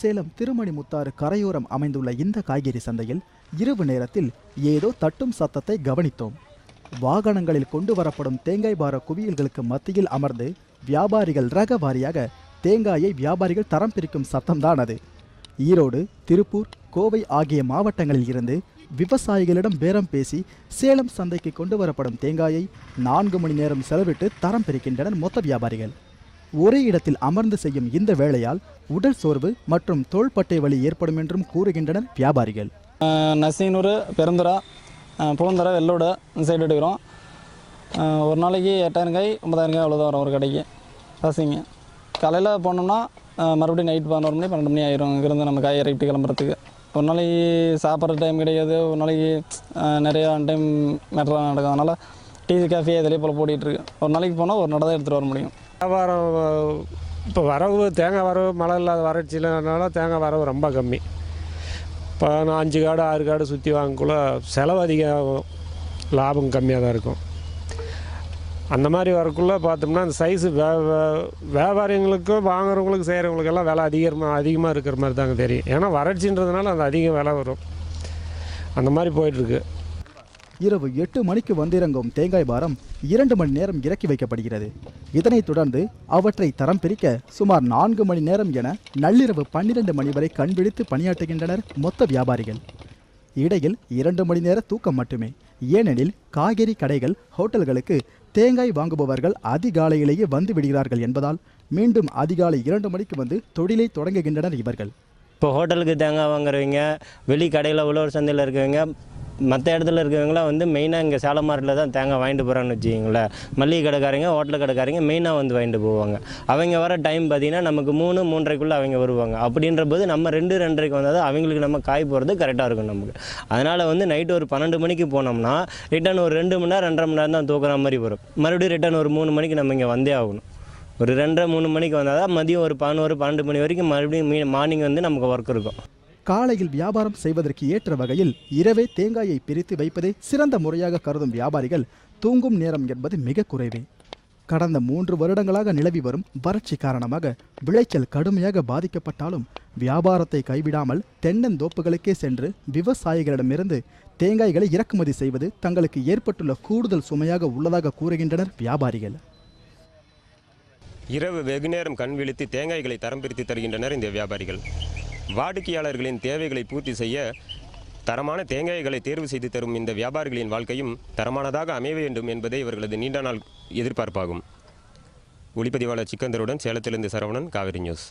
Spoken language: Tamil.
சேலம் திருமணிமுத்தாறு கரையோரம் அமைந்துள்ள இந்த காய்கறி சந்தையில் இரவு நேரத்தில் ஏதோ தட்டும் சத்தத்தை கவனித்தோம். வாகனங்களில் கொண்டு வரப்படும் தேங்காய் பார குவியல்களுக்கு மத்தியில் அமர்ந்து வியாபாரிகள் ரக வாரியாக தேங்காயை வியாபாரிகள் தரம் பிரிக்கும் சத்தம்தான் அது. ஈரோடு, திருப்பூர், கோவை ஆகிய மாவட்டங்களில் இருந்து விவசாயிகளிடம் பேரம் பேசி சேலம் சந்தைக்கு கொண்டு வரப்படும் தேங்காயை 4 மணி நேரம் செலவிட்டு தரம் பிரிக்கின்றனர் மொத்த வியாபாரிகள். ஒரே இடத்தில் அமர்ந்து செய்யும் இந்த வேளையால் உடல் சோர்வு மற்றும் தோள்பட்டை வலி ஏற்படும் என்றும் கூறுகின்றனர் வியாபாரிகள். நசீனூர், பெருந்துரா, பூந்தரை, வெள்ளோடு சைடு எடுக்கிறோம். ஒரு நாளைக்கு 8000 காய் 9000 காய் அவ்வளோதான் வரும் ஒரு கடைக்கு. ரசிங்க காலையில் போனோம்னா மறுபடியும் நைட் 11 மணி 12 மணி ஆயிரும் இங்கிருந்து நம்ம காய் இறக்கிட்டு கிளம்புறதுக்கு. ஒரு நாளைக்கு சாப்பிட்ற டைம் கிடையாது, ஒரு நாளைக்கு நிறையா டைம் மேட்டராக நடக்கும். அதனால் டீ காஃபி இதிலே போல் போட்டிகிட்ருக்கு. ஒரு நாளைக்கு போனால் ஒரு நடை தான் எடுத்துகிட்டு வர முடியும். வியாபாரம் இப்போ வரவு தேங்காய் வரவு மழை இல்லாத வறட்சியிலனால தேங்காய் வரவு ரொம்ப கம்மி. இப்போ நான் 5 காடு 6 காடு சுற்றி வாங்கக்குள்ள செலவு அதிகம், லாபம் கம்மியாக தான் இருக்கும். அந்த மாதிரி வரக்குள்ளே பார்த்தோம்னா அந்த சைஸு வியாபாரிகளுக்கும் வாங்குறவங்களுக்கு செய்கிறவங்களுக்கெல்லாம் விலை அதிகமாக இருக்கிற மாதிரி தாங்க தெரியும். ஏன்னா வறட்சின்றதுனால அந்த அதிக விலை வரும். அந்த மாதிரி போயிட்டுருக்கு. இரவு 8 மணிக்கு வந்திறங்கும் தேங்காய் பாரம் 2 மணி நேரம் இறக்கி வைக்கப்படுகிறது. இதனைத் தொடர்ந்து அவற்றை தரம் பிரிக்க சுமார் 4 மணி நேரம் என நள்ளிரவு 12 மணி வரை கண்விழித்து பணியாற்றுகின்றனர் மொத்த வியாபாரிகள். இடையில் 2 மணி நேர தூக்கம் மட்டுமே. ஏனெனில் காய்கறி கடைகள், ஹோட்டல்களுக்கு தேங்காய் வாங்குபவர்கள் அதிகாலையிலேயே வந்து விடுகிறார்கள் என்பதால் மீண்டும் அதிகாலை 2 மணிக்கு வந்து தொழிலை தொடங்குகின்றனர் இவர்கள். இப்போ ஹோட்டலுக்கு தேங்காய் வாங்குறவங்க, வெளி கடையில் உழவர் சந்தையில் இருக்கிறவங்க, மற்ற இடத்துல இருக்கிறவங்களாம் வந்து மெயினாக இங்கே சேலம் மார்க்கெட்டில் தான் தேங்காய் வாங்கிட்டு போகிறான்னு வச்சுக்கிங்களேன். மளிகை கடைக்காரங்க, ஹோட்டல் கடைக்காரங்க மெயினாக வந்து வாங்கிட்டு போவாங்க. அவங்க வர டைம் பார்த்திங்கன்னா நமக்கு 3 3:30க்குள்ளே அவங்க வருவாங்க. அப்படின்ற போது நம்ம 2 2:30க்கு வந்தால் தான் அவங்களுக்கு நம்ம காய் போகிறது கரெக்டாக இருக்கும் நமக்கு. அதனால் வந்து நைட்டு ஒரு 12 மணிக்கு போனோம்னா ரிட்டன் ஒரு 2 மணி நேரம் 2:30 மணி நேரம் தான் தூக்குற மாதிரி வரும். மறுபடியும் ரிட்டன் ஒரு 3 மணிக்கு நம்ம இங்கே வந்தே ஆகணும். ஒரு 2:30 3 மணிக்கு வந்தால் தான் மதியம் ஒரு 11 12 மணி வரைக்கும் மறுபடியும் மார்னிங் வந்து நமக்கு ஒர்க் இருக்கும். காலையில் வியாபாரம் செய்வதற்கு ஏற்ற வகையில் இரவே தேங்காயை பிரித்து வைப்பதே சிறந்த முறையாக கருதும் வியாபாரிகள் தூங்கும் நேரம் என்பது மிக குறைவே. கடந்த 3 வருடங்களாக நிலவி வரும் வறட்சி காரணமாக விளைச்சல் கடுமையாக பாதிக்கப்பட்டாலும் வியாபாரத்தை கைவிடாமல் தென்னந்தோப்புகளுக்கே சென்று விவசாயிகளிடமிருந்து தேங்காய்களை இறக்குமதி செய்வது தங்களுக்கு ஏற்பட்டுள்ள கூடுதல் சுமையாக உள்ளதாக கூறுகின்றனர் வியாபாரிகள். இரவு வெகுநேரம் கண் விழித்து தேங்காய்களை தரம் பிரித்து தருகின்றனர் இந்த வியாபாரிகள். வாடிக்கையாளர்களின் தேவைகளை பூர்த்தி செய்ய தரமான தேங்காய்களை தேர்வு செய்து தரும் இந்த வியாபாரிகளின் வாழ்க்கையும் தரமானதாக அமைய வேண்டும் என்பதே இவர்களது நீண்ட நாள் எதிர்பார்ப்பாகும். ஒளிப்பதிவாளர் சிக்கந்தருடன் சேலத்திலிருந்து சரவணன், காவிரி நியூஸ்.